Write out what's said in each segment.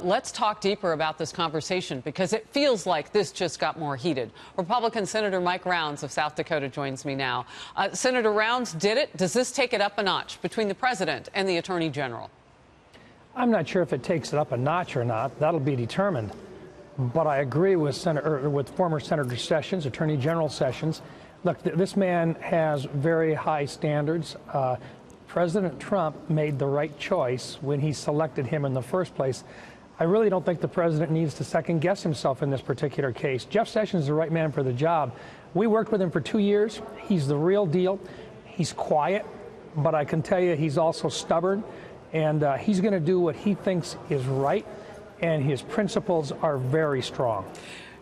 Let's talk deeper about this conversation because it feels like this just got more heated. Republican Senator Mike Rounds of South Dakota joins me now. Senator Rounds, did it? Does this take it up a notch between the president and the attorney general? I'm not sure if it takes it up a notch or not. That'll be determined. But I agree with former Senator Sessions, Attorney General Sessions. Look, this man has very high standards. President Trump made the right choice when he selected him in the first place. I really don't think the president needs to second-guess himself in this particular case. Jeff Sessions is the right man for the job. We worked with him for 2 years. He's the real deal. He's quiet, but I can tell you he's also stubborn, and he's going to do what he thinks is right, and his principles are very strong.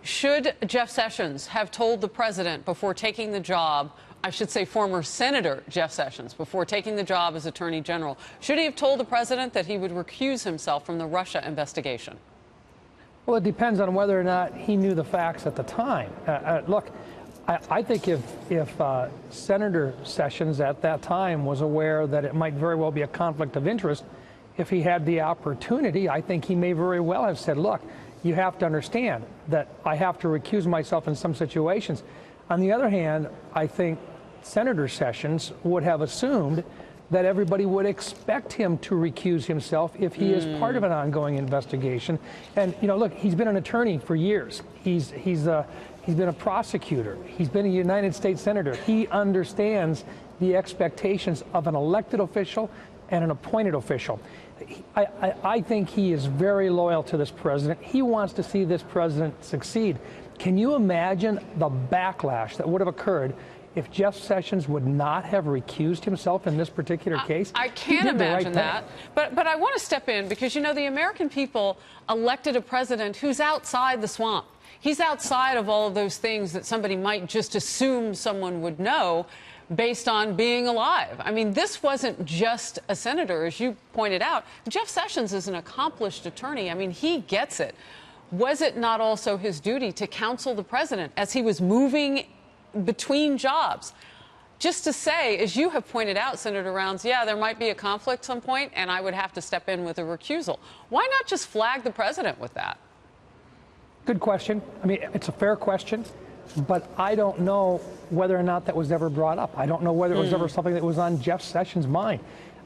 Should Jeff Sessions have told the president before taking the job, I should say former Senator Jeff Sessions, before taking the job as Attorney General, should he have told the president that he would recuse himself from the Russia investigation? Well, it depends on whether or not he knew the facts at the time. Look, I think if Senator Sessions at that time was aware that it might very well be a conflict of interest, if he had the opportunity, I think he may very well have said, look, you have to understand that I have to recuse myself in some situations. On the other hand, I think Senator Sessions would have assumed that everybody would expect him to recuse himself if he is part of an ongoing investigation. And, you know, look, he's been an attorney for years. He's been a prosecutor. He's been a United States Senator. He understands the expectations of an elected official and an appointed official. I think he is very loyal to this president. He wants to see this president succeed. Can you imagine the backlash that would have occurred if Jeff Sessions would not have recused himself in this particular case? I can't imagine that. But I want to step in because, you know, the American people elected a president who's outside the swamp. He's outside of all of those things that somebody might just assume someone would know based on being alive. I mean, this wasn't just a senator, as you pointed out. Jeff Sessions is an accomplished attorney. I mean, he gets it. Was it not also his duty to counsel the president as he was moving between jobs? Just to say, as you have pointed out, Senator Rounds, yeah, there might be a conflict at some point, and I would have to step in with a recusal. Why not just flag the president with that? Good question. I mean, it's a fair question, but I don't know whether or not that was ever brought up. I don't know whether it was ever something that was on Jeff Sessions' mind.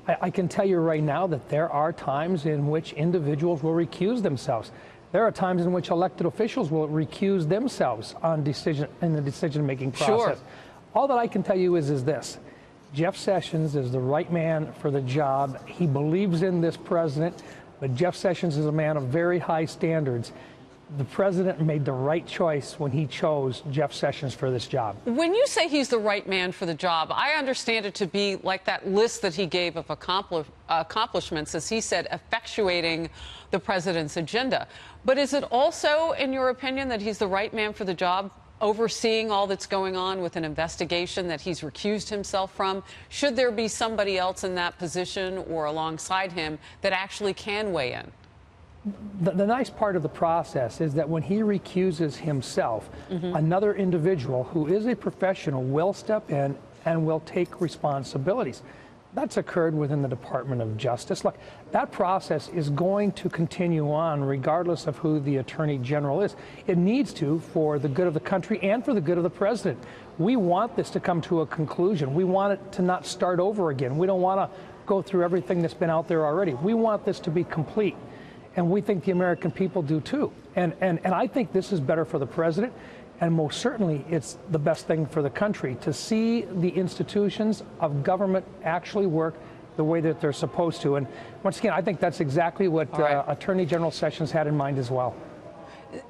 I can tell you right now that there are times in which individuals will recuse themselves. There are times in which elected officials will recuse themselves in the decision-making process. Sure. All that I can tell you is this. Jeff Sessions is the right man for the job. He believes in this president, but Jeff Sessions is a man of very high standards. The president made the right choice when he chose Jeff Sessions for this job. When you say he's the right man for the job, I understand it to be like that list that he gave of accomplishments, as he said, effectuating the president's agenda. But is it also, in your opinion, that he's the right man for the job, overseeing all that's going on with an investigation that he's recused himself from? Should there be somebody else in that position or alongside him that actually can weigh in? The nice part of the process is that when he recuses himself, another individual who is a professional will step in and will take responsibilities. That's occurred within the Department of Justice. Look, that process is going to continue on regardless of who the Attorney General is. It needs to for the good of the country and for the good of the president. We want this to come to a conclusion. We want it to not start over again. We don't want to go through everything that's been out there already. We want this to be complete. And we think the American people do too. And I think this is better for the president, and most certainly it's the best thing for the country to see the institutions of government actually work the way that they're supposed to. And once again, I think that's exactly what Attorney General Sessions had in mind as well.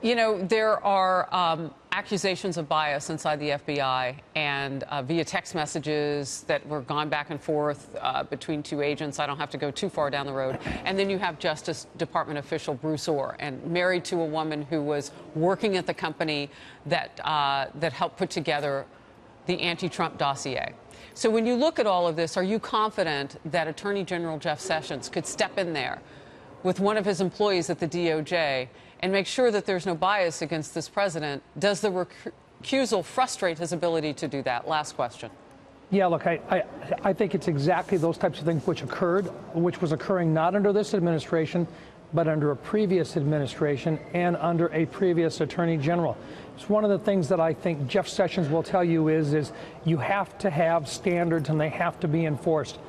You know, there are accusations of bias inside the FBI and via text messages that were gone back and forth between two agents. I don't have to go too far down the road. And then you have Justice Department official Bruce Orr, and married to a woman who was working at the company that helped put together the anti-Trump dossier. So when you look at all of this, are you confident that Attorney General Jeff Sessions could step in there with one of his employees at the DOJ and make sure that there's no bias against this president? Does the recusal frustrate his ability to do that? Last question. Yeah, look, I think it's exactly those types of things which was occurring not under this administration, but under a previous administration and under a previous attorney general. It's one of the things that I think Jeff Sessions will tell you is you have to have standards and they have to be enforced.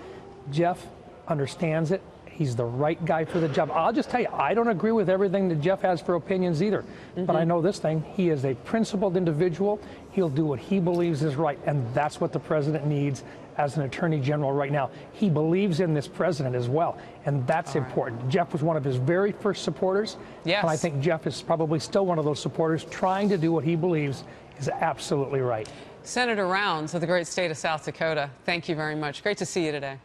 Jeff understands it. He's the right guy for the job. I'll just tell you, I don't agree with everything that Jeff has for opinions either. But I know this thing, he is a principled individual. He'll do what he believes is right, and that's what the president needs as an attorney general right now. He believes in this president as well, and that's important. Jeff was one of his very first supporters. Yes. And I think Jeff is probably still one of those supporters trying to do what he believes is absolutely right. Senator Rounds of the great state of South Dakota, thank you very much. Great to see you today.